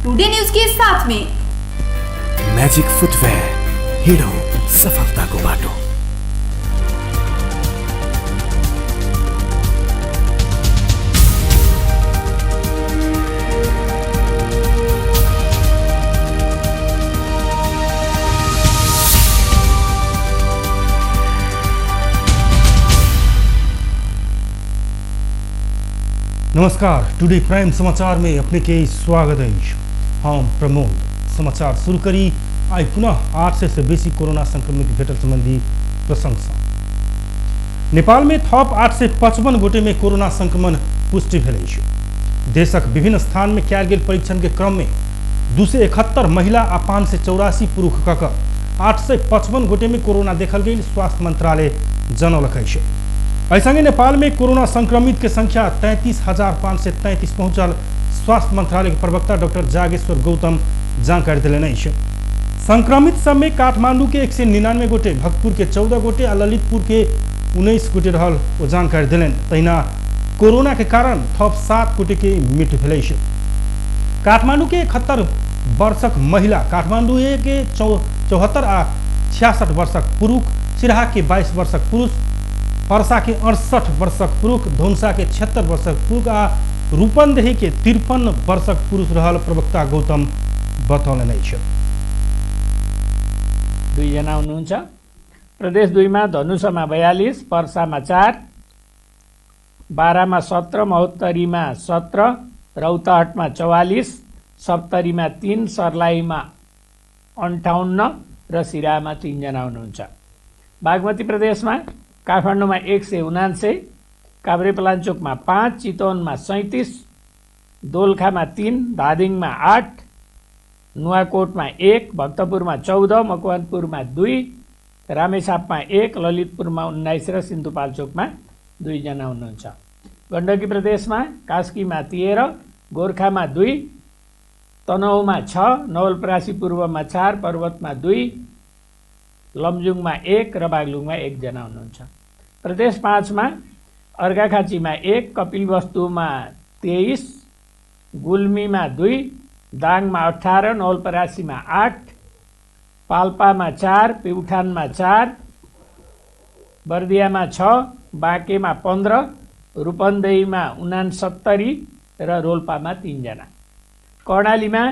Today news के साथ में मैजिक फुटवेयर, हिड़ो सफलता को बाटो। नमस्कार, टुडे प्राइम समाचार में अपने के स्वागत है। हम प्रमोद समाचार शुरू करी। आई पुनः 800 से बेसी कोरोना संक्रमित भेटल संबंधी प्रशंसा। नेपाल में थप 855 गोटे में कोरोना संक्रमण पुष्टि भेल। देशक विभिन्न स्थान में कयल गेल परीक्षण के क्रम में 271 महिला आ 584 पुरुष कऽ 855 गोटे में कोरोना देखल गेल स्वास्थ्य मंत्रालय जनौलक अछि। ऐसंगे नेपाल में कोरोना संक्रमित के संख्या 33,533 पहुंचल स्वास्थ्य मंत्रालय के प्रवक्ता डॉक्टर जागेश्वर गौतम जानकारी दिलनि अछि। संक्रमित सब में काठमांडू के 199 गोटे, भक्तपुर के 14 गोटे आ ललितपुर के 19 गोटे रहल ओ जानकारी दिलनि। तहिना कोरोना के कारण थप 7 गोटे के मृत्यु भेल अछि। काठमांडू के 71 वर्षक महिला, काठमांडू के 74 आ 66 वर्षक पुरुष, सिराहा के 22 वर्षक पुरुष, पर्सा के 68 वर्षक पुरुष, धौंसा के 76 वर्षक पुरुष आ रूपन्देही के 53 वर्षक पुरुष रहल प्रवक्ता गौतम बतौलनि अछि। 2 जना हुनुहुन्छ। प्रदेश 2 मा धनुषामा 42, पर्सामा 4, बारामा 17, महोत्तरीमा 17, रौतहटमा 44, सप्तरीमा 3, सर्लाहीमा 58 र सिराहामा 3 जना हुनुहुन्छ। बागमती प्रदेशमा काठमाडौँमा 179, काभ्रेपलाञ्चोकमा 5, चितवनमा 37, दोलखामा 3, धादिङमा 8, नुवाकोटमा 1, भक्तपुरमा 14, मकवानपुरमा 2, रामेछापमा 1, ललितपुरमा 19 र सिन्धुपाल्चोकमा 2 जना हुनुहुन्छ। गण्डकी प्रदेशमा कास्कीमा 13, गोर्खामा 2, तनहुँमा 6, नवलपरासी पूर्वमा 4, पर्वतमा 2, लमजुङमा 1 र बागलुङमा 1 जना हुनुहुन्छ। प्रदेश 5 मा अर्घाखाँचीमा 1, कपिलवस्तुमा 23, गुल्मीमा 2, दाङमा 18, नवलपरासीमा 8, पाल्पामा 4, प्युठानमा 4, बर्दियामा 6, बाँकेमा 15, रूपन्देहीमा 69 र रोल्पामा 3 जना। कर्णालीमा,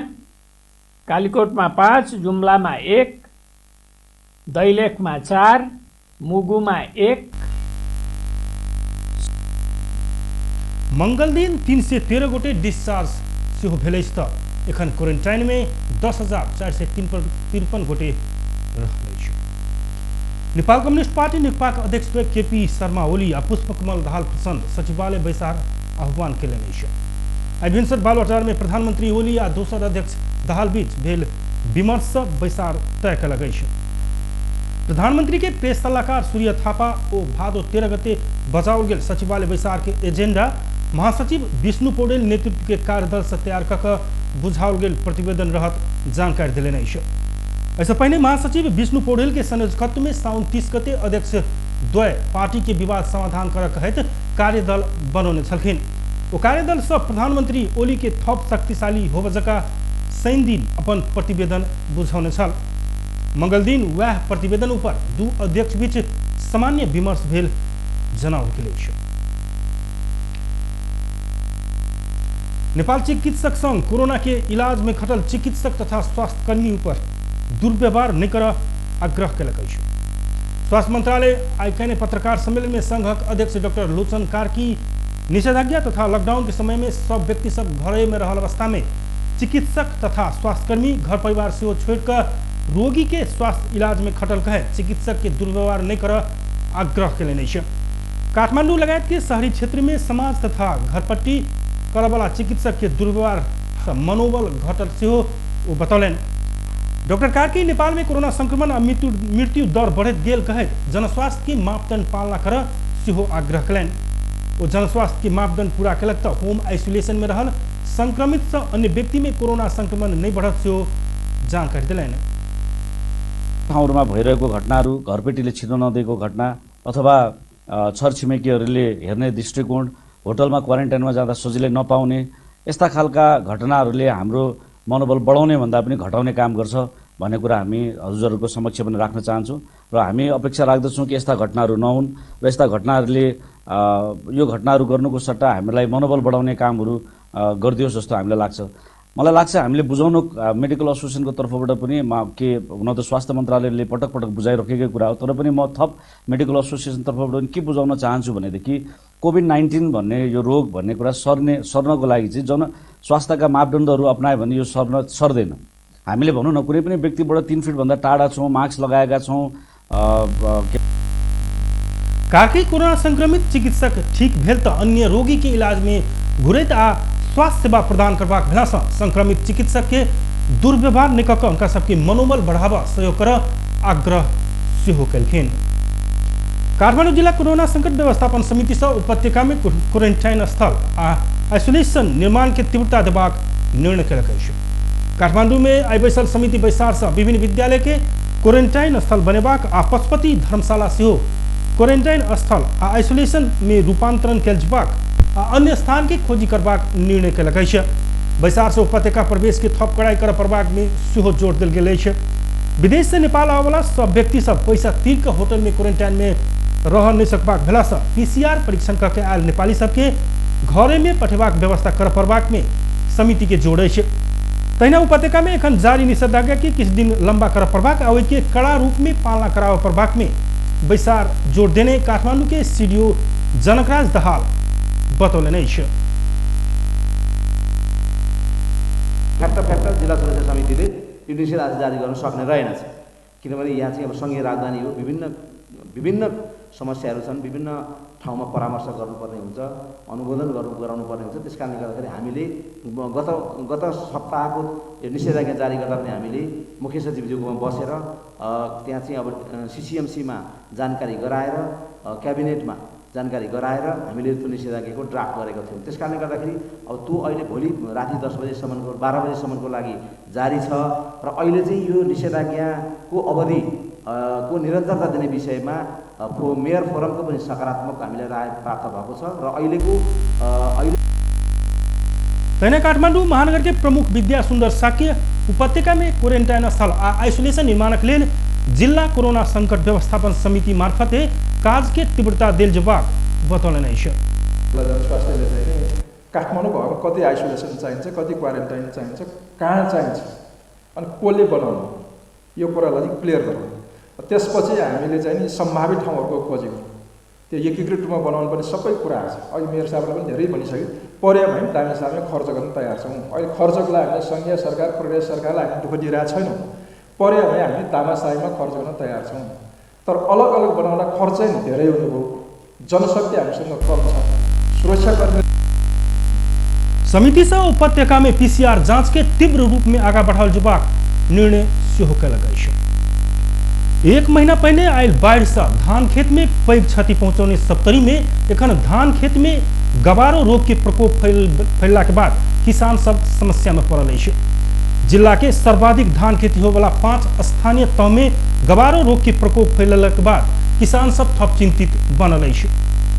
कालीकोटमा 5, जुम्लामा 1, दैलेखमा 4, मुगुमा 1। मंगल दिन 313 गोटे डिस्चार्ज सेहो भेल अछि तऽ एखन क्वारेंटाइन में 10,453 गोटे रहल अछि। नेपाल कम्युनिस्ट पार्टी नेकपाका अध्यक्ष केपी शर्मा ओली आ पुष्पकमल दाहाल प्रचण्ड सचिवालय बैसार आह्वान कयलनि अछि। आई भिनसर बालुवाटार में प्रधानमंत्री ओली आ दोसर अध्यक्ष दाहाल बीच भेल विमर्श बैसार तय कयलक अछि। प्रधानमंत्री के प्रेस सलाहकार सूर्य थापा ओ भादो 13 गते बजाओल गेल सचिवालय बैसार के एजेंडा महासचिव विष्णु पौडेल नेतृत्व के कार्यदल से तैयार कऽ बुझाओल गेल प्रतिवेदन रहत जानकारी दिलनि अछि। ऐसे पहले महासचिव विष्णु पौडेल के संयोजकत्व में साउन 30 गते अध्यक्ष द्वय पार्टी के विवाद समाधान करऽ कहैत कार्यदल बनौने छलखिन। ओ कार्यदल से प्रधानमंत्री ओली के थप शक्तिशाली होबऽ जकाँ शनि दिन अपन प्रतिवेदन बुझौने छल। मंगल दिन वह प्रतिवेदन ऊपर 2 अध्यक्ष बीच सामान्य विमर्श भेल जनाओल गेल अछि। नेपाल चिकित्सक संघ कोरोना के इलाज में खटल चिकित्सक तथा स्वास्थ्य कर्मी ऊपर दुर्व्यवहार नहीं कर आग्रह कयलक अछि। स्वास्थ्य मंत्रालय आई कयने पत्रकार सम्मेलन में संघक अध्यक्ष डॉक्टर लोचन कार्की निषेधाज्ञा तथा लॉकडाउन के समय में सब व्यक्ति सब घरे में रहल अवस्था में चिकित्सक तथा स्वास्थ्यकर्मी घर परिवार से छोड़कर रोगी के स्वास्थ्य इलाज में खटल कहे चिकित्सक के दुर्व्यवहार नहीं कर आग्रह कयलनि अछि। काठमांडू लगायत के शहरी क्षेत्र में समाज तथा घरपट्टी करऽ वाला चिकित्सक के दुर्व्यवहार मनोबल घटल सेहो ओ बतौलनि। डॉक्टर कार्की नेपाल में कोरोना संक्रमण आ मृत्यु दर बढ़त गेल कहैत जनस्वास्थ्य के मापदंड पालना करऽ सेहो आग्रह कयलनि। ओ जनस्वास्थ्य के मापदंड पूरा कयलक तऽ होम आइसोलेशन में रहल संक्रमित से अन्य व्यक्ति में कोरोना संक्रमण नहीं बढ़त सेहो जानकारी दिलनि। ठाउँहरूमा भइरहेको घटनाहरू, घरपेटीले छिर्न नदिएको घटना अथवा छरछिमेकीहरूले हेर्ने दृष्टिकोण, होटलमा क्वारेन्टाइनमा जाँदा सजिलै नपाउने, यस्ता खालका घटनाहरूले हाम्रो मनोबल बढाउने भन्दा पनि घटाउने काम गर्छ भन्ने कुरा हामी हजुरहरूको समक्ष पनि राख्न चाहन्छौँ र हामी अपेक्षा राख्दछौँ कि यस्ता घटनाहरू नहुन् र यस्ता घटनाहरूले यो घटनाहरू गर्नुको सट्टा हामीलाई मनोबल बढाउने कामहरू गरिदियोस् जस्तो हामीलाई लाग्छ। मलाई लाग्छ हामीले बुझाउनु मेडिकल एसोसिएसनको तर्फबाट पनि के हुन त स्वास्थ्य मन्त्रालयले पटक पटक बुझाइराखेकै कुरा हो, तर पनि म थप मेडिकल एसोसिएसन तर्फबाट पनि के बुझाउन चाहन्छु भनेदेखि कोभिड-19 भन्ने यो रोग भन्ने कुरा सर्नको लागि चाहिँ जन स्वास्थ्यका मापदण्डहरू अपनायो भने यो सर्दैन। हामीले भनौँ न कुनै पनि व्यक्तिबाट 3 फिटभन्दा टाढा छौँ, मास्क लगाएका छौँ। काकै कोरोना संक्रमित चिकित्सक ठीक भेल त अन्य रोगी के इलाज में घुरैत आ स्वास्थ्य सेवा प्रदान करबाक भेलासँ संक्रमित चिकित्सक के दुर्व्यवहार नहि कऽ उनका सबके मनोबल बढ़ावा सहयोग कर आग्रह सेहो कयलखिन। काठमाडौँ जिला कोरोना संकट व्यवस्थापन समिति से उपत्यका में क्वारेंटाइन स्थल आ आइसोलेशन निर्माण के तीव्रता देबाक निर्णय कयलक अछि। काठमाडौँ में आइ बैसल समिति बैसार से विभिन्न विद्यालय के क्वारेंटाइन स्थल बनेबाक आ पशुपति धर्मशाला सेहो क्वारेंटाइन स्थल आ आइसोलेशन में रूपांतरण कयल जेबाक आ अन्य स्थान के खोजी करबाक निर्णय कयलक अछि। बैसार से उपत्यका प्रवेश के थप कड़ाई कर पड़बाक में सेहो जोर देल गेल अछि। विदेश से नेपाल आबयवला सब व्यक्ति सब पैसा तीर के होटल में क्वारेंटाइन में रह नहीं सकबाक भेला से PCR परीक्षण करके आयल नेपाली सबके घरे में पठेबाक व्यवस्था कर पड़बाक में समिति के जोड़ अछि। तहिना उपत्यका में एखन जारी निषेधाज्ञा के किछु दिन लंबा कर पड़बाक आ के कड़ा रूप में पालना कराबऽ पड़बाक में बैसार जोड़ देने काठमांडू के सीडीओ जनकराज दहाल बतौलनि अछि। फ्याक्ट जिल्ला सुरक्षा समितिले यो निषेधाज्ञा जारी गर्न सक्ने रहेनछ, किनभने यहाँ चाहिँ अब सङ्घीय राजधानी हो, विभिन्न समस्याहरू छन्, विभिन्न ठाउँमा परामर्श गर्नुपर्ने हुन्छ, अनुमोदन गराउनुपर्ने हुन्छ। त्यस कारणले गर्दाखेरि हामीले गत सप्ताहको यो निषेधाज्ञा जारी गर्दा पनि हामीले मुख्य सचिवज्यूकोमा बसेर त्यहाँ चाहिँ अब CCMCमा जानकारी गराएर क्याबिनेटमा जानकारी गराएर हामीले त्यो निषेधाज्ञाको ड्राफ्ट गरेका थियौँ। त्यस कारणले गर्दाखेरि अब त्यो अहिले भोलि राति 10 बजेसम्मको 12 बजेसम्मको लागि जारी छ र अहिले चाहिँ यो निषेधाज्ञाको अवधि को निरन्तरता दिने विषयमा मेयर फोरमको पनि सकारात्मक हामीलाई राय प्राप्त भएको छ र अहिलेको तहिना काठमाडौँ महानगर के प्रमुख विद्या सुंदर साक्य उपत्यका में क्वारेंटाइन स्थल आ आइसोलेशन निर्माणक लेल जिला कोरोना संकट व्यवस्थापन समिति मार्फत काज के तीव्रता देल जेबाक बतौलनि अछि। स्वास्थ्यले चाहिँ काठमाडौँ भएको कति आइसोलेसन चाहिन्छ, कति क्वारेन्टाइन चाहिन्छ, कहाँ चाहिन्छ अनि कसले बनाउनु, यो कुरालाई चाहिँ क्लियर गरौँ। त्यसपछि हामीले चाहिँ नि सम्भावित ठाउँहरूको खोजी गरौँ। त्यो एकीकृत रूपमा बनाउनु पर्ने सबै कुरा छ। अहिले मेयर साहबले पनि धेरै भनिसके, पर्यो भने दामी साहबले खर्च गर्न तयार छौँ। अहिले खर्चको लागि हामीले सङ्घीय सरकार प्रदेश सरकारलाई हामी दुःख दिइरहेको छैनौँ। पर्यो भने हामी दामासाहीमा खर्च गर्न तयार छौँ, तर अलग अलग बनाउँदा खर्चै धेरै हुनुभयो। जनशक्ति हामीसँग कम छ, सुरक्षाकर्मी। समिति से उपत्यका में PCR जांच के तीव्र रूप में आगा बढ़ाओल जेबाक निर्णय सेहो कयलक अछि। 1 महीना पहले आयल बाढ़ से धान खेत में पैघ क्षति पहुंचौने सप्तरी में एखन धान खेत में गवारो रोग के प्रकोप फैलला के बाद किसान सब समस्या में पड़ल अछि। जिला के सर्वाधिक धान खेती होने वाला 5 स्थानीय तह में गवारो रोग के प्रकोप फैलला के बाद किसान सब थप चिंतित बनल अछि।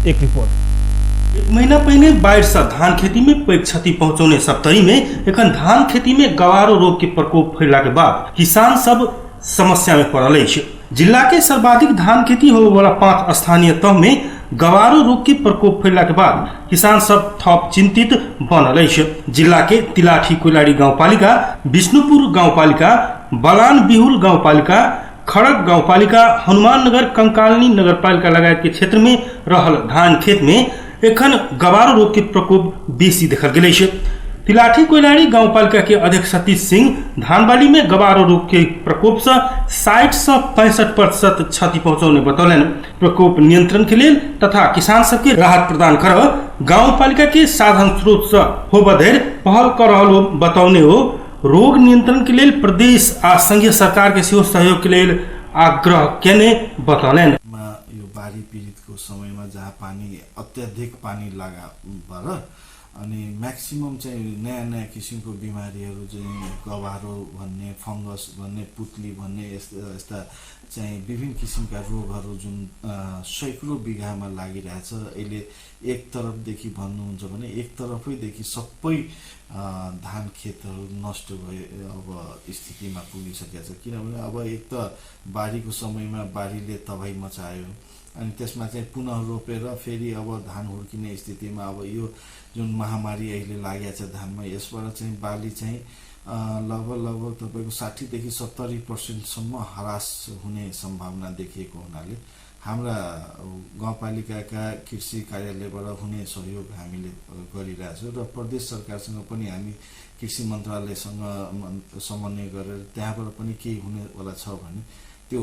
एक रिपोर्ट। 1 महीना पहले बाढ़ से धान खेती में पैघ क्षति पहुंचौने सप्तरी में एखन धान खेती में गवारो रोग के प्रकोप फैलला के बाद किसान सब समस्या में पड़ल अछि। जिला के सर्वाधिक धान खेती होने वाला 5 स्थानीय तह में गवारो रोग के प्रकोप फैलला के बाद किसान सब थप चिंतित बनल अछि। जिला के तिलाठी कोइलाड़ी गाउँपालिका, विष्णुपुर गाउँपालिका, बलान बिहुल गाउँपालिका, खड़ग गाउँपालिका, हनुमान नगर, कंकालनी नगरपालिका लगायत के क्षेत्र में रहल धान खेत में एखन गवारो रोग के प्रकोप बेसी देखल गेल अछि। तिलाठी कोइलाड़ी गाउँपालिका के अध्यक्ष सतीश सिंह धानबाली में गवारो रोग के प्रकोप से 60 से 65% क्षति पहुंचौने बतौलन। प्रकोप नियंत्रण के लिए तथा किसान सबके राहत प्रदान कर गाउँपालिका के साधन स्रोत से होबधेर पहल कर रहल बतौने हो। रोग नियंत्रण के लिए प्रदेश आ संघीय सरकार के सहयोग के लिए आग्रह केने बतौलन। यो बाढी पीडितको समयमा जहाँ पानी अत्याधिक पानी लगा भएर अनि म्याक्सिमम चाहिँ नयाँ किसिमको बिमारीहरू चाहिँ गवारो भन्ने, फङ्गस भन्ने, पुत्ली भन्ने यस्ता चाहिँ विभिन्न किसिमका रोगहरू जुन सैकड़ौं बिघामा लागिरहेछ। अहिले एक तरफदेखि भन्नुहुन्छ भने एक तरफैदेखि सबै धान खेतहरू नष्ट भए अब स्थितिमा पुगिसकेको छ। किनभने अब एक त बाढीको समयमा बाढीले तबाही मचायो, अनि त्यसमा चाहिँ पुनः रोपेर फेरि अब धान हुर्किने स्थितिमा अब यो जुन महामारी अहिले लागेको छ धानमा, यसबाट चाहिँ बाली चाहिँ लगभग तपाईँको 60 देखि 70% ह्रास हुने सम्भावना देखिएको हुनाले हाम्रा गाउँपालिकाका कृषि कार्यालयबाट हुने सहयोग हामीले गरिरहेछौँ र प्रदेश सरकारसँग पनि हामी कृषि मन्त्रालयसँग समन्वय गरेर त्यहाँबाट पनि केही हुनेवाला छ भने त्यो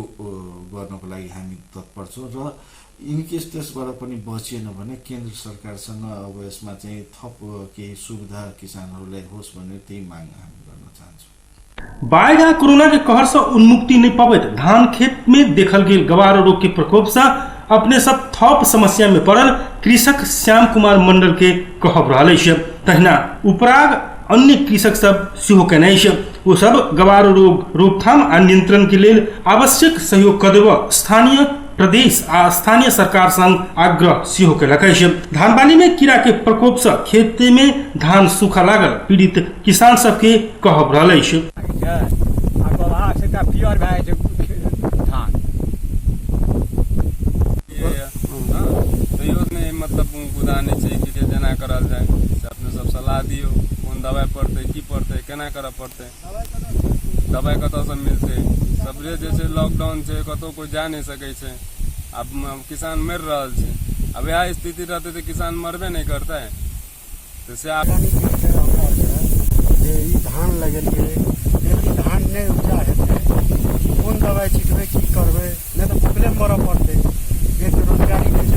गर्नको लागि हामी तत्पर छौँ र इनकेस त्यसबाट पनि बचिएन भने केन्द्र सरकारसँग अब यसमा चाहिँ थप केही सुविधा किसानहरूलाई होस् भनेर त्यही माग हामी गर्न चाहन्छौँ। बाढ़ आ कोरोना के कहर से उन्मुक्ति नहीं पावे धान खेत में देखल गेल गवारो रोग के प्रकोप से अपने सब थप समस्या में पड़ल कृषक श्याम कुमार मंडल के कहब रहा तहिना उपराग अन्य कृषक सब सेहो कहने वो सब गवारो रोग रोकथाम आ नियंत्रण के लिए आवश्यक सहयोग कर देव स्थानीय प्रदेश आ स्थानीय सरकार संग आग्रह सेहो कयलक अछि। धान बाली में कीड़ा के प्रकोप से खेते में धान सूखा लागल पीड़ित किसान सबके कहब रहल अछि। मतलब गुदाने चाहिए कि जेना करल जाए अपने सब सलाह दियो कौन दवाई पड़ते की पड़ते केना करऽ पड़ते दवाई कतऽ से मिलते सबरे जैसे लॉकडाउन छै कतौ कोई जा नहीं सकै छै अब किसान मर रहल छै अब यह स्थिति रहते तो किसान मरबे नहीं करता है तो से आप धान लगेलिए यदि धान नहीं उपजा हेतै कौन दवाई छिटबै की करबै नहीं तो भूखले मरऽ पड़तै एक रोजगारी नहीं छै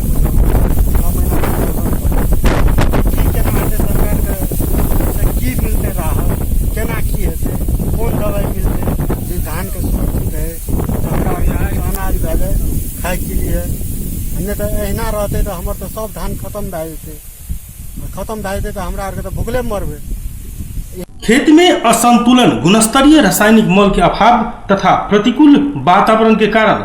की मिलते राहत केना की हेतै कौन दवाई मिलते जे धान के सुरक्षित है सरकार अनाज भेलै खाए के लिए नहीं तो अहिना रहते तो हमर तो सब धान खत्म भए जेतै तो हमरा आरके तो भूखले मरबै। खेत में असंतुलन गुणस्तरीय रासायनिक मल के अभाव तथा प्रतिकूल वातावरण के कारण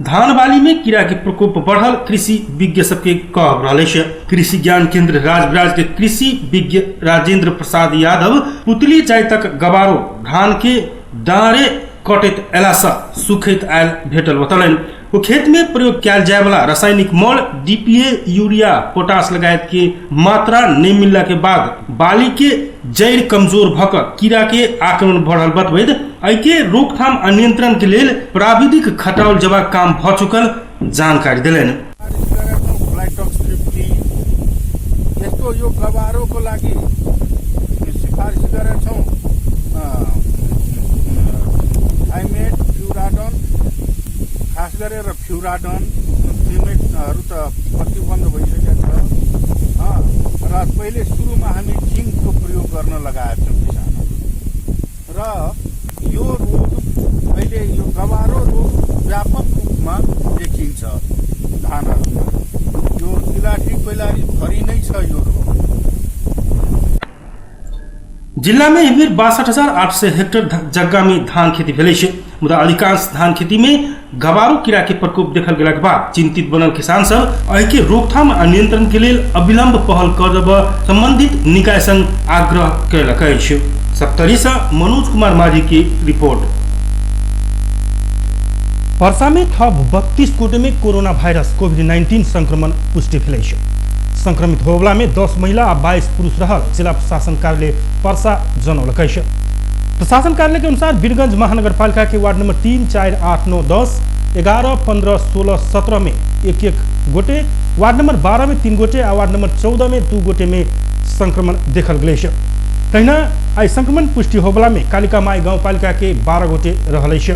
धान बाली में कीड़ा के प्रकोप बढ़ल कृषि विज्ञ सबके कहब रहल अछि। कृषि ज्ञान केंद्र राजब्राज के कृषि विज्ञ राजेंद्र प्रसाद यादव पुतली जाय तक गवारो धान के डाँडे कटैत अयलासँ सुखैत आयल भेटल बतौलनि। वो खेत में प्रयोग कयल जाय वाला रासायनिक मल डीपीए यूरिया पोटास लगायत के मात्रा नहीं मिलला के बाद बाली के जड़ कमजोर भक कीड़ा के आक्रमण बढ़ल बतबैत एके रोकथाम आ नियंत्रण के लिए प्राविधिक खटाल जबाक काम भ चुकल जानकारी दिलनि। यो गवारो को लागि सिफारिस गरेका छौं थाइमेट फ्युराडन खास गरेर फ्युराडन थिमेटहरु त प्रतिबन्ध भइसकेको छ र पहिले सुरुमा हामी जिङ्कको प्रयोग गर्न लगाएका छौं किसानहरु र यो रोग अहिले यो गवारो रोग व्यापक रूपमा देखिन्छ धानहरुमा यो इलाठी पहिलारी भरि नै छ यो रोग। जिला में एहि बेर 62,800 हेक्टेयर जगह में धान खेती भेल छै मुदा अधिकांश धान खेती में गवारो कीड़ा के प्रकोप देखल गेला के बाद चिंतित बनल किसान सब एहि के रोकथाम आ नियंत्रण के लिए अविलंब पहल करब संबंधित निकाय संग आग्रह कयलक अछि। सप्तरी से मनोज कुमार माझी की रिपोर्ट। पर्सा में थप 32 गोटे में कोरोना वायरस कोविड-19 संक्रमण पुष्टि भेल अछि। संक्रमित होबला में 10 महिला आ 22 पुरुष रहल जिला प्रशासन कार्यालय पर्सा जनौलक अछि। प्रशासन कार्यालय के अनुसार वीरगंज महानगरपालिका के वार्ड नंबर 3, 4, 8, 9, 10, 11, 15, 16, 17 में एक गोटे, वार्ड नंबर 12 में 3 गोटे आ वार्ड नंबर 14 में 2 गोटे में संक्रमण देखल गेल अछि। तहिना आई संक्रमण पुष्टि होबला में कालिका माई गांवपालिका के 12 गोटे रहल अछि।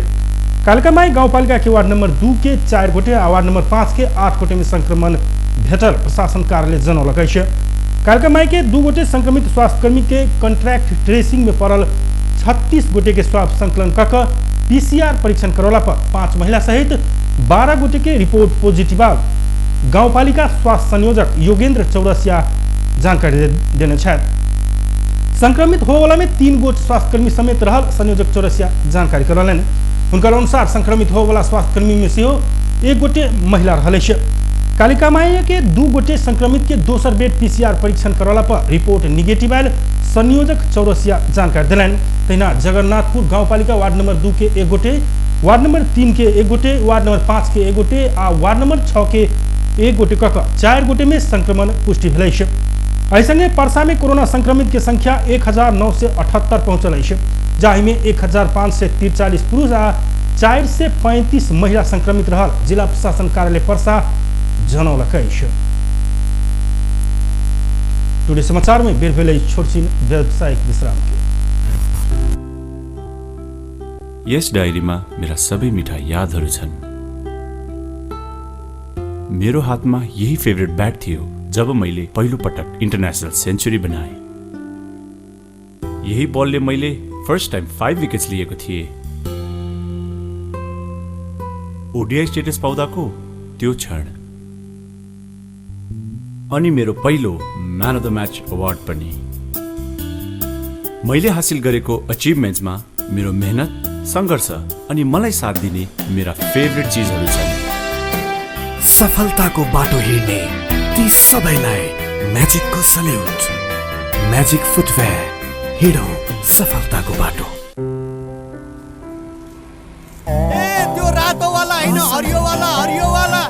कालिका माई गांवपालिका के वार्ड नंबर 2 के 4 गोटे आ वार्ड नंबर 5 के 8 गोटे में संक्रमण भेटल प्रशासन कार्यालय जनौलक अछि। कालिका माई के 2 गोटे संक्रमित स्वास्थ्यकर्मी के कॉन्ट्रैक्ट ट्रेसिंग में पड़ल 36 गोटे के स्वाब संकलन कऽ पीसीआर परीक्षण करौला पर 5 महिला सहित 12 गोटे के रिपोर्ट पॉजिटिव आल गांवपालिका स्वास्थ्य संयोजक योगेंद्र चौरसिया जानकारी देने छथि। संक्रमित होबला में 3 गोट स्वास्थ्यकर्मी समेत रहल संयोजक चौरसिया जानकारी करौलनि। हुनकर अनुसार संक्रमित होबला स्वास्थ्यकर्मी में सेहो 1 गोटे महिला रहल अछि। कालिकामाया के 2 गोटे संक्रमित के दोसर बेर PCR परीक्षण करला पर रिपोर्ट निगेटिव आयल संयोजक चौरसिया जानकारी दिलान। तैना जगन्नाथपुर गाउँपालिका वार्ड नंबर 2 के 1 गोटे, वार्ड नंबर 3 के 1 गोटे, वार्ड नंबर 5 के 1 गोटे आ वार्ड नंबर 6 के 1 गोटे कक 4 गोटे में संक्रमण पुष्टि भेल अछि। ऐसंगे पर्सा में कोरोना संक्रमित के संख्या 1978 पहुंचल अछि, जाहि में 1543 पुरुष आ 435 महिला संक्रमित रहल जिला प्रशासन कार्यालय पर्सा जनौलक अछि। टुडे समाचार में बेर भेलै छोटछिन व्यावसायिक विश्राम के। यस डायरीमा मेरा सबै मिठा यादहरू छन्। मेरो हातमा यही फेभरेट ब्याट थियो जब मैले पहिलो पटक इन्टरनेशनल सेन्चुरी बनाए। यही बलले मैले फर्स्ट टाइम 5 विकेट्स लिएको थिएँ। ओडिआई स्टेटस पाउँदाको त्यो क्षण, अनि मेरो पहिलो man of the match award पनि। मैले हासिल गरेको अचिभमेन्ट्समा मेरो मेहनत, संघर्ष अनि मलाई साथ दिने मेरा फेभरेट चीजहरू छन्। सफलताको बाटो हिँड्ने ती सबैलाई म्याजिकको सल्युट। म्याजिक फुटवेयर, हिँडौँ सफलताको बाटो। ए त्यो रातो वाला हैन, हरियो वाला, हरियो वाला।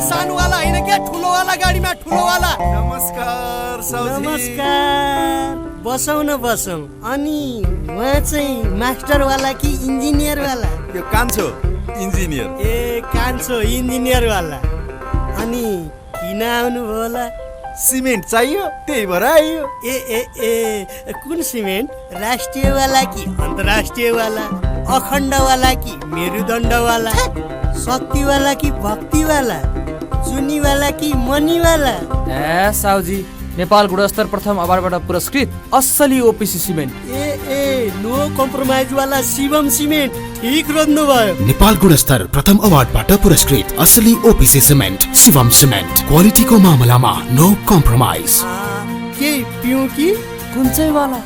सानो वाला हैन क्या, ठुलो वाला गाडीमा ठुलो वाला। नमस्कार साउजी। नमस्कार, बसौँ न बसौँ। अनि उहाँ चाहिँ मास्टर वाला कि इन्जिनियर वाला? यो कान्छो इन्जिनियर। ए कान्छो इन्जिनियर वाला। अनि किन आउनु होला? सिमेन्ट चाहियो, त्यही भएर आइयो। ए ए ए कुन सिमेन्ट? राष्ट्रिय वाला कि अन्तर्राष्ट्रिय वाला? अखण्ड वाला कि मेरुदण्ड वाला? शक्ति वाला कि भक्ति वाला? चुनी वाला कि मनी वाला? ए साउजी, नेपाल गुणस्तर प्रथम अवार्डबाट पुरस्कृत असली ओपिसी सिमेन्ट। ए नो कम्प्रोमाइज वाला शिवम सिमेन्ट। ठीक रोज्नु भयो। नेपाल गुणस्तर प्रथम अवार्डबाट पुरस्कृत असली ओपिसी सिमेन्ट शिवम सिमेन्ट। क्वालिटीको मामलामा नो कम्प्रोमाइज। के पिउँ कि कुन चाहिँ वाला?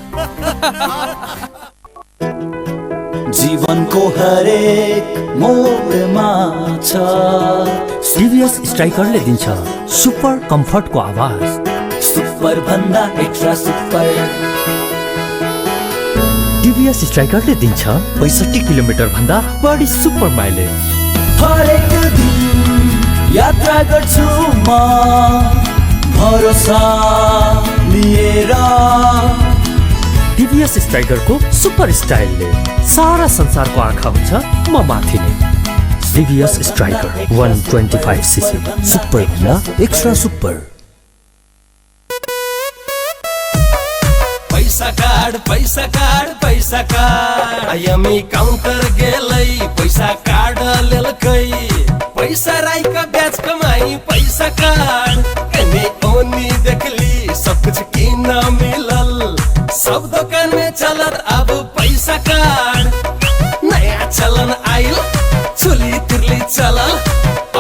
जीवनको हरेक मोडमा छ टिभीएस स्ट्राइकरले दिन्छ सुपर कम्फर्टको आवाज। सुपर भन्दा एक्स्ट्रा सुपर। टिभीएस स्ट्राइकरले दिन्छ 65 किलोमिटर भन्दा बढी सुपर माइलेज। हरेक दिन यात्रा गर्छु म भरोसा लिएर। टिभीएस स्ट्राइकरको सुपर स्टाइलले सारा संसारको आँखा हुन्छ म माथि नै। टिभीएस स्ट्राइकर 125 सीसी, सुपर भन्दा एक्स्ट्रा सुपर। पैसा कार्ड पैसा कार्ड पैसा कार्ड आइएमई काउन्टर गेलै पैसा कार्ड लेलकै। पैसा राईका ब्याज कमाई पैसा कार्ड कने ओनी देखली सब कुछ किन मिलल। सब दुकान में चलत अब पैसा कार्ड। नया चलन आइल चुली तिरली चलल।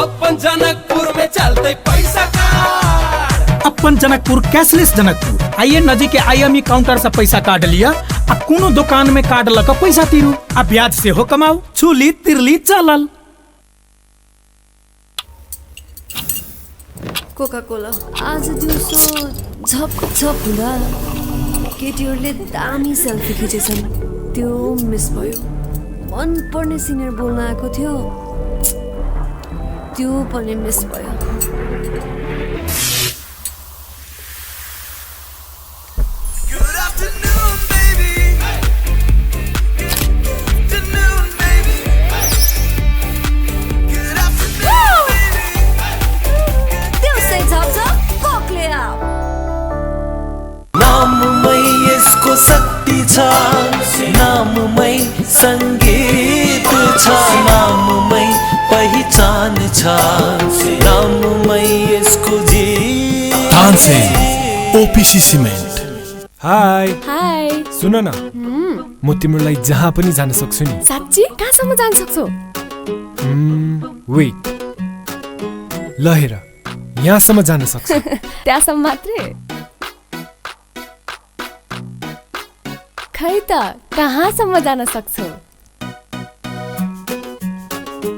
अपन जनकपुर में चलते पैसा कार्ड। अपन जनकपुर कैशलेस जनकपुर। आइए नजीक के आईएमई काउंटर से पैसा काट लिया आ कोनो दुकान में काट लक पैसा तिरू आ ब्याज से हो कमाऊ। चुली तिरली चलल। कोका कोला आज दिउँसो झप झप हुँदा केटीहरूले दामी सेल्फी खिचेछन्। त्यो मिस भयो। मन पर्ने सिनियर बोल्न आएको थियो, त्यो पनि मिस भयो। नाममै यसको शक्ति छ, नाममै संगीत छ, नाममै पहिचान छ, नाममै यसको जीत। Tansen OPC cement. हाय हाय, सुन न, म तिम्रो लागि जहाँ पनि जान सक्छु नि। साच्ची? कहाँसम्म जान सक्छौ? वेट, ल हेर, यहाँसम्म जान सक्छु। त्यहाँसम्म मात्रै? खै त कहाँसम्म जान सक्छौ?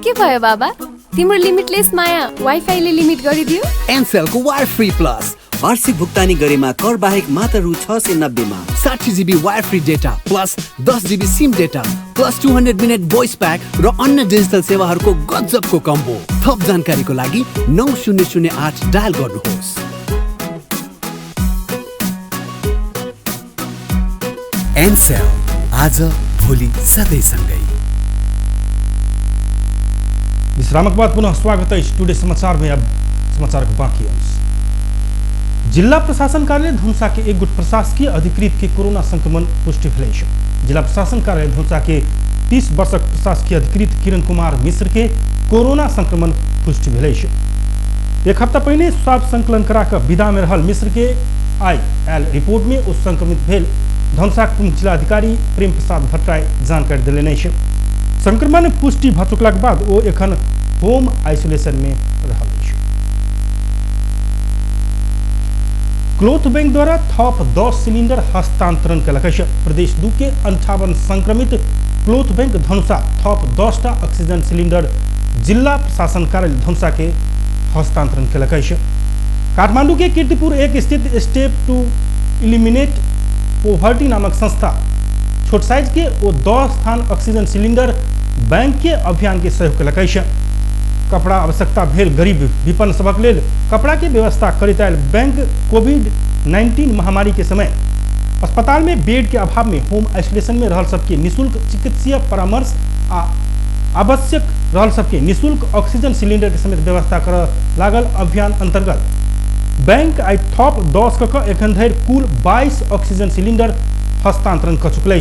के के भयो बाबा तिम्रो लिमिटलेस माया वाइफाईले लिमिट गरिदियो एनसेलको वायर फ्री प्लस वार्षिक भुक्तानी गरेमा कर बाहेक मात्र रु 690 मा 60 GB wire free data plus 10 GB SIM data plus 200 minute voice pack र अन्य डिजिटल सेवाहरूको गजबको कम्बो। थप जानकारीको लागि 9008 डायल गर्नुहोस्। एनसेल आज भोलि सधैँ सँगै। विश्रामक बाद पुनः स्वागत है टुडे समाचार में। अब समाचार को बाकी अंश। जिला प्रशासन कार्यालय धनुषा के एक गुट प्रशासकीय अधिकृत के कोरोना संक्रमण पुष्टि भेल। जिला प्रशासन कार्यालय धनुषा के 30 वर्षक प्रशासकीय अधिकृत किरण कुमार मिश्र के कोरोना संक्रमण पुष्टि भेल। एक हफ्ता पहले स्वाब संकलन कराकर विदा में रहल मिश्र के आईएल रिपोर्ट में उस संक्रमित भेल धनुषा प्रमुख जिला अधिकारी प्रेम प्रसाद भट्टराय जानकारी दिलेने। संक्रमण पुष्टि भ चुकलाक बाद वो एखन होम आइसोलेशन में रहल। क्लोथ बैंक द्वारा थप 10 सिलिंडर हस्तांतरण कलक। प्रदेश 2 के 58 संक्रमित क्लोथ बैंक धनुषा थप 10 टा ऑक्सीजन सिलिंडर जिला प्रशासन कार्यालय धनुषा के हस्तांतरण कलक। काठमांडू के कीर्तिपुर 1 स्थित स्टेप टू इलिमिनेट पोवर्टी नामक संस्था छोट साइज के वो 10 स्थान ऑक्सीजन सिलिंडर बैंक के अभियान के सहयोग कलक। कपड़ा आवश्यकता भेल गरीब विपन्न सबक लेल कपड़ा के व्यवस्था करैत आयल बैंक कोविड-19 महामारी के समय अस्पताल में बेड के अभाव में होम आइसोलेशन में रहल सबके निःशुल्क चिकित्सीय परामर्श आ आवश्यक रहल सबके निःशुल्क ऑक्सीजन सिलिंडर के समेत व्यवस्था कर लागल अभियान अंतर्गत बैंक आई थप 10 कऽ एखन धरि कुल 22 ऑक्सीजन सिलिंडर हस्तांतरण कर चुकल।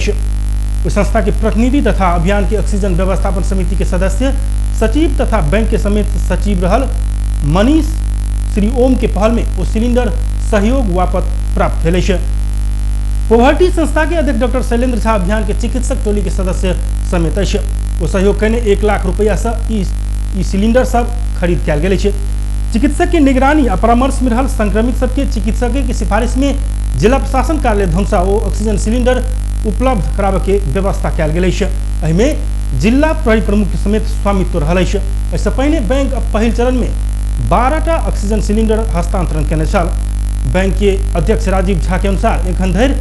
उस संस्था के प्रतिनिधि तथा अभियान के ऑक्सीजन व्यवस्थापन समिति के सदस्य सचिव तथा बैंक के समेत सचिव रहल मनीष श्री ओम के पहल में वो सिलिंडर सहयोग वापस प्राप्त भेल। पोवर्टी संस्था के अध्यक्ष डॉक्टर शैलेंद्र झा अभियान के चिकित्सक टोली के सदस्य समेत वो सहयोग करने 1 लाख रुपया से ई सिलिंडर सब खरीद कयल गेल। चिकित्सक के निगरानी आ परामर्श में रहल संक्रमित सबके चिकित्सक की सिफारिश में जिला प्रशासन कार्यालय धनुषा वो ऑक्सीजन सिलिंडर उपलब्ध कराबे के व्यवस्था कयल गेल। एहिमे जिला प्रहरी प्रमुख के समेत स्वामित्व रहल। इससे पहले बैंक अब पहिल चरण में 12 टा ऑक्सीजन सिलिंडर हस्तांतरण केने छल। बैंक के अध्यक्ष राजीव झा के अनुसार एखन धरि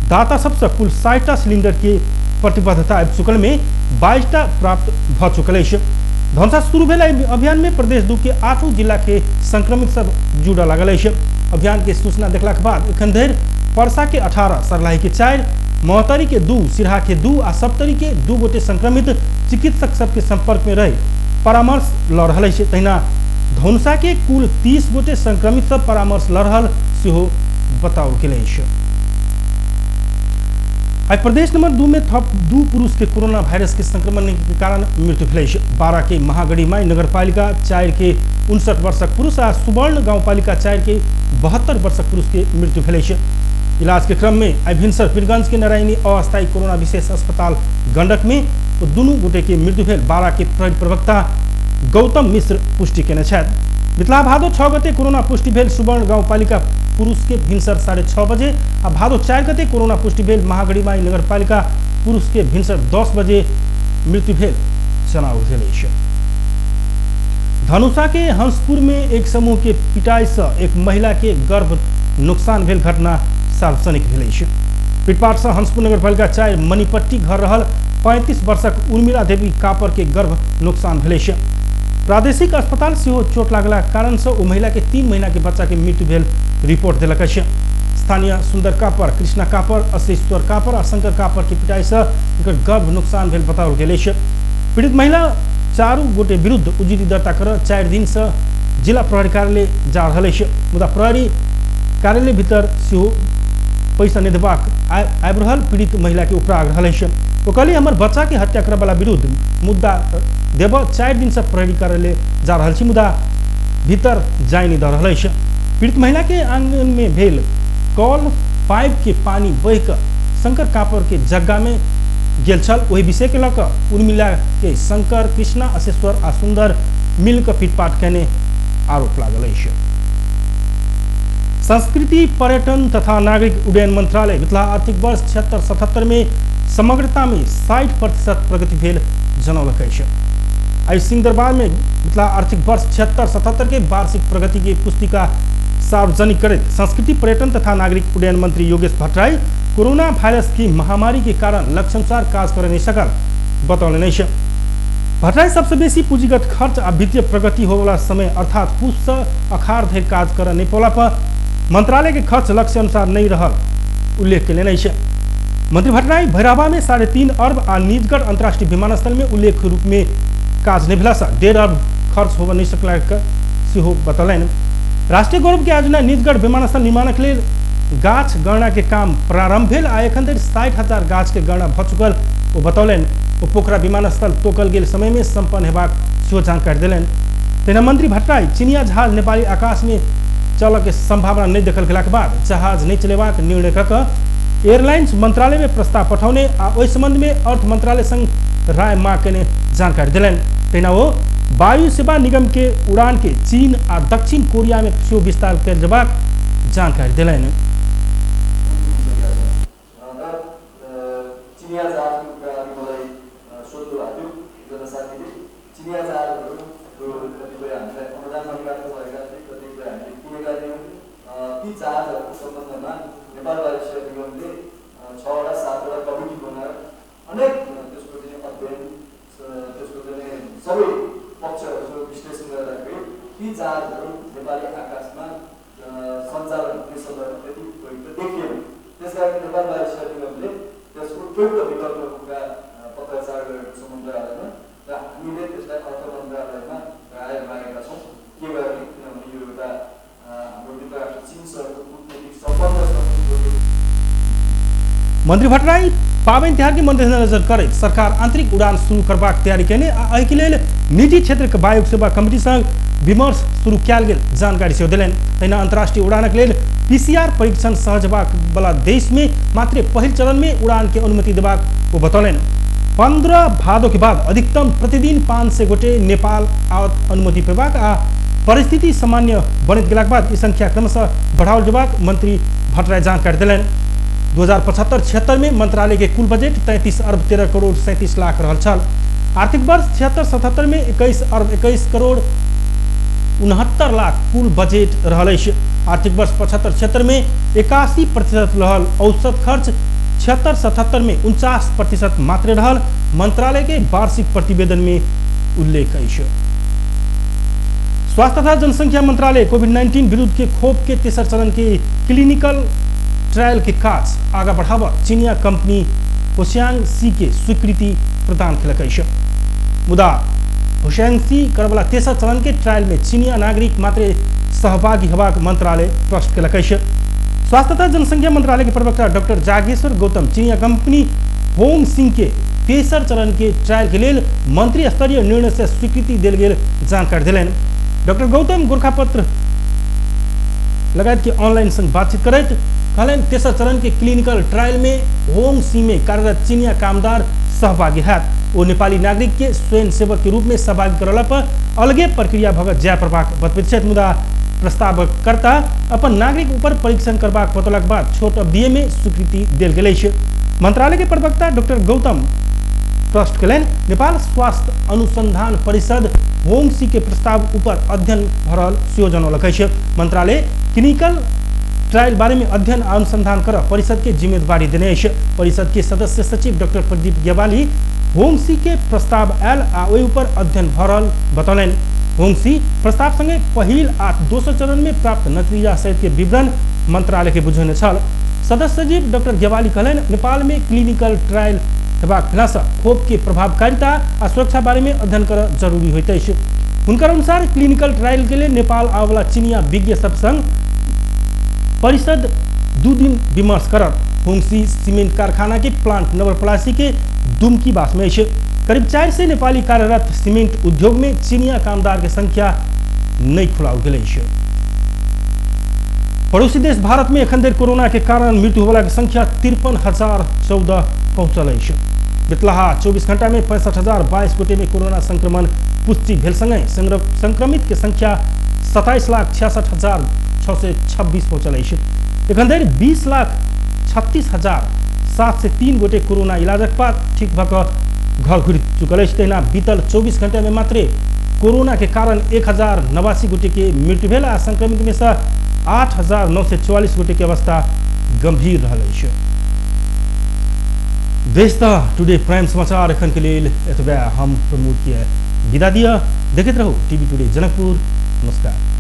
दाता सबसे कुल 60 टा सिलिंडर के प्रतिबद्धता आबि चुकल में 22 टा प्राप्त भ चुकल। धनुषा शुरू भेल अभियान में प्रदेश 2 के 8 जिला के संक्रमित सब जुड़ा लागल। अभियान के सूचना देखला के बाद एखन धरि परसा के 18, सरलाही के 4, मोहतरी के 2, सिरहा के 2 आ सप्तरी के 2 गोटे संक्रमित चिकित्सक सबके संपर्क में रही परामर्श ल रहल छै। तहिना धनुषा के कुल 30 गोटे संक्रमित सब परामर्श ल रहल सेहो बताओल गेल अछि। आई प्रदेश नंबर 2 में थप 2 पुरुष के कोरोना वायरस के संक्रमण के कारण मृत्यु भेल। 12 के महागढ़ीमाई नगरपालिका 4 के 59 वर्षक पुरुष आ सुवर्ण गाउँपालिका 4 के 72 वर्षक पुरुष के मृत्यु भेल। इलाज के क्रम में आई भिनसर पीरगंज के नारायणी अस्थायी कोरोना विशेष अस्पताल गंडक में तो दोनों गोटे के मृत्यु भेल। 12 के प्रवक्ता गौतम मिश्र पुष्टि केने छथि। मिथिला भादो 6 गते कोरोना पुष्टि भेल सुवर्ण गाउँपालिका पुरुष के भिनसर 6:30 बजे आ भादो 4 गते कोरोना पुष्टि भेल महागढ़ीमाई नगरपालिका पुरुष के भिनसर 10 बजे मृत्यु भेल जनाओल गेल अछि। धनुषा के हंसपुर में एक समूह के पिटाई से एक महिला के गर्भ नुकसान भेल घटना सार्वजनिक भेल अछि। पिटपाट से हंसपुर नगरपालिका 4 मणिपट्टी घर रहल 35 वर्षक उर्मिला देवी कापर के गर्भ नुकसान भेल अछि। प्रादेशिक अस्पताल से चोट लागला कारण से ओ महिला के 3 महीना के बच्चा के मृत्यु भेल रिपोर्ट दिलक अछि। स्थानीय सुंदर copper, Krishna copper, Asheshwar copper और शंकर कापर के पिटाई से गर्भ नुकसान भेल बताओल गेल अछि। पीड़ित महिला 4 गोटे विरुद्ध उजुरी दर्ता कर 4 दिन से जिला प्रहरी कार्यालय जा रहल अछि। मुदा प्रहरी कार्यालय भीतर सेहो पैसा नहीं देबाक आबि रहल पीड़ित महिला के उपराग रहल अछि। ओ कहली हमर बच्चा के हत्या करे वाला विरुद्ध मुद्दा देब 4 दिन से प्रहरी कार्यालय जा रहल छी मुदा भीतर जाय नहीं द रहल अछि। पीड़ित महिला के आंगन में भेल कल पाइप के पानी बह कर शंकर कापर के जगह में गेल छल। वही विषय के लक उर्मिला के शंकर, कृष्णा, अशेश्वर आ सुंदर मिल कर पीटपाट केने आरोप लागल अछि। संस्कृति, पर्यटन तथा नागरिक उड्डयन मंत्रालय मिथिला आर्थिक वर्ष 76-77 में समग्रता में 60% प्रगति भेल जनौलक अछि। आज सिंहदरबार में पिछला आर्थिक वर्ष 76-77 के वार्षिक प्रगति की पुस्तिका सार्वजनिक करे संस्कृति पर्यटन तथा नागरिक उड्डयन मंत्री योगेश भट्टराई कोरोना वायरस की महामारी के कारण लक्ष्य अनुसार कार्य कर नहीं सकल बतौले नहीं है। भट्टराई सबसे बेसी पूंजीगत खर्च आ वित्तीय प्रगति हो वाला समय अर्थात पुष अखाड़ धरि कार्य कर नहीं पौला पर मंत्रालय के खर्च लक्ष्य अनुसार नहीं रहल उल्लेख के नहीं है। मंत्री भट्टराई भैरहवा में 3.5 अरब आ निजगढ़ अंतर्राष्ट्रीय विमानस्थल में उल्लेख रूप में कार्य नहीं भेला 1.5 अरब खर्च होगा नहीं सकला सेहो बतौलन। राष्ट्रीय गौरव के आयोजना निजगढ़ विमानस्थल निर्माणक लेल गाछ गणना के काम प्रारंभ भेल आ एखन धरि 60,000 गाछ के गणना भ चुकल ओ बतौलन। ओ पोखरा विमानस्थल तोकल गेल समय में संपन्न हेबाक सेहो जानकारी देलन। तेना मंत्री भट्टराई चिनिया जहाज नेपाली आकाश में चलक के संभावना नहीं देखल गेला के बाद जहाज नहीं चलेबाक निर्णय कऽ एयरलाइंस मंत्रालय में प्रस्ताव पठौने आ ओहि संबंध में अर्थ मंत्रालय संग राय मांग केने जानकारी देलन। तेना ओ वायु सेवा निगम के उड़ान के चीन आ दक्षिण कोरिया में सेहो विस्तार कयल जेबाक जानकारी देलन। सबै पक्षहरूको विश्लेषण गर्दाखेरि ती जहाजहरू नेपाली आकाशमा सञ्चालन यति उपयुक्त देखिएन। त्यसकारण नेपाल वायु सेवा निगमले त्यसको उपयुक्त विकल्पका पत्राचार गरेको छ मन्त्रालयमा र हामीले त्यसलाई अर्थ मन्त्रालयमा राय मागेका छौँ के गर्ने, किनभने यो एउटा हाम्रो मित्र चीनसँगको कूटनीतिक सम्बन्ध। मंत्री भट्टराई पाबनि त्योहार के मद्देनजर करे सरकार आंतरिक उड़ान शुरू करबाक तैयारी केने आ एहि के लेल निजी क्षेत्र के वायु सेवा कमिटी संग विमर्श शुरू कयल गेल जानकारी सेहो देलनि। तहिना अंतर्राष्ट्रीय उड़ानक लेल PCR परीक्षण सहज हेबाक वाला देश में मात्र पहिल चरण में उड़ान के अनुमति देबाक ओ बतौलनि। 15 भादो के बाद अधिकतम प्रतिदिन 500 गोटे नेपाल आवत अनुमति पेबाक आ परिस्थिति सामान्य बनित गेलाक बाद ई संख्या क्रमशः बढ़ाओल जेबाक मंत्री भट्टराई जानकारी देलनि। 2075-76 में मंत्रालय के कुल बजट 33 अरब 13 करोड़ 37 लाख रहल छल। आर्थिक वर्ष 76-77 में 21 अरब 21 करोड़ 69 लाख कुल बजट रहल अछि। आर्थिक वर्ष 75-76 में 81% रहल औसत खर्च 76-77 में 49% मात्र रहल मंत्रालय के वार्षिक प्रतिवेदन में उल्लेख अछि। स्वास्थ्य तथा जनसंख्या मंत्रालय कोविड-19 विरुद्ध के खोप के तेसर चरण के क्लिनिकल ट्रायल के काज आगा बढ़ावा चीनिया कंपनी होशियांगसी के स्वीकृति प्रदान कयलक अछि। मुदा होशियांगसी करवला तेसर चरण के ट्रायल में चीनिया नागरिक मात्र सहभागी हेबाक मंत्रालय स्पष्ट कयलक अछि। स्वास्थ्य तथा जनसंख्या मंत्रालय के प्रवक्ता डॉक्टर जागेश्वर गौतम चीनिया कंपनी होंग सिंह के तेसर चरण के ट्रायल के लेल मंत्री स्तरीय निर्णय से स्वीकृति देल गेल जानकारी देलनि। डॉक्टर गौतम गोरखापत्र लगायत के ऑनलाइन संग बातचीत करैत कहलन तेसर चरण के क्लिनिकल ट्रायल में होंग सी में कार्यरत चीनिया कामदार सहभागी हैत। वो नेपाली नागरिक के स्वयं सेवक के रूप में सहभागी करला पर अलगे प्रक्रिया भगत जय प्रभाक बतबैत छथि। मुदा प्रस्तावकर्ता अपन नागरिक ऊपर परीक्षण करबाक बतौलाक बाद छोट अवधि में स्वीकृति देल गेल अछि। मंत्रालय के प्रवक्ता डॉक्टर गौतम स्पष्ट कयलनि नेपाल स्वास्थ्य अनुसंधान परिषद होंग सी के प्रस्ताव ऊपर अध्ययन भरल सेहो जनौलक अछि। मंत्रालय क्लिनिकल ट्रायल बारे में अध्ययन अनुसंधान कर परिषद के जिम्मेदारी देने अछि। परिषद के सदस्य सचिव डॉक्टर प्रदीप गेवाली होंग सी के प्रस्ताव आयल आ ओहि ऊपर अध्ययन भरल बतौलनि। होंग सी प्रस्ताव संगे पहिल आ दोसर चरण में प्राप्त नतीजा सहित के विवरण मंत्रालय के बुझौने छल। सदस्य सचिव डॉक्टर गेवाली कहलनि नेपाल में क्लिनिकल ट्रायल हेबाक भेला सँ खोप के प्रभावकारिता आ सुरक्षा बारे में अध्ययन कर जरूरी होइत अछि। हुनकर अनुसार क्लिनिकल ट्रायल के लिए नेपाल आबला चीनिया विज्ञ सब संग परिषद 2 दिन विमर्श करत। होंगसी सीमेंट कारखाना के प्लांट नवलपरासी के दुमकीबास में अछि। करीब 4 से नेपाली कार्यरत सीमेंट उद्योग में चीनिया कामदार के संख्या नहीं खुलाओल गेल अछि। पड़ोसी देश भारत में एखन धरि कोरोना के कारण मृत्यु होबला के संख्या 53,014 पहुंचल अछि। बितलाहा 24 घंटा में 65,022 गोटे में कोरोना संक्रमण पुष्टि भेल संगे संक्रमित के संख्या 27,66,626 पहुंचल अछि। एखन धरि 20,36,703 गोटे कोरोना इलाजक बाद ठीक भऽ कऽ घर घुर चुकल तेना बीतल 24 घंटे में मात्र कोरोना के कारण 1089 गोटे के मृत्यु भेल आ संक्रमित में से 8944 गोटे के अवस्था गंभीर रहा। देश टुडे प्राइम समाचार एखन के लिए एतबे हम प्रमोद के विदा दिया। देखते रहो टीवी टुडे जनकपुर। नमस्कार।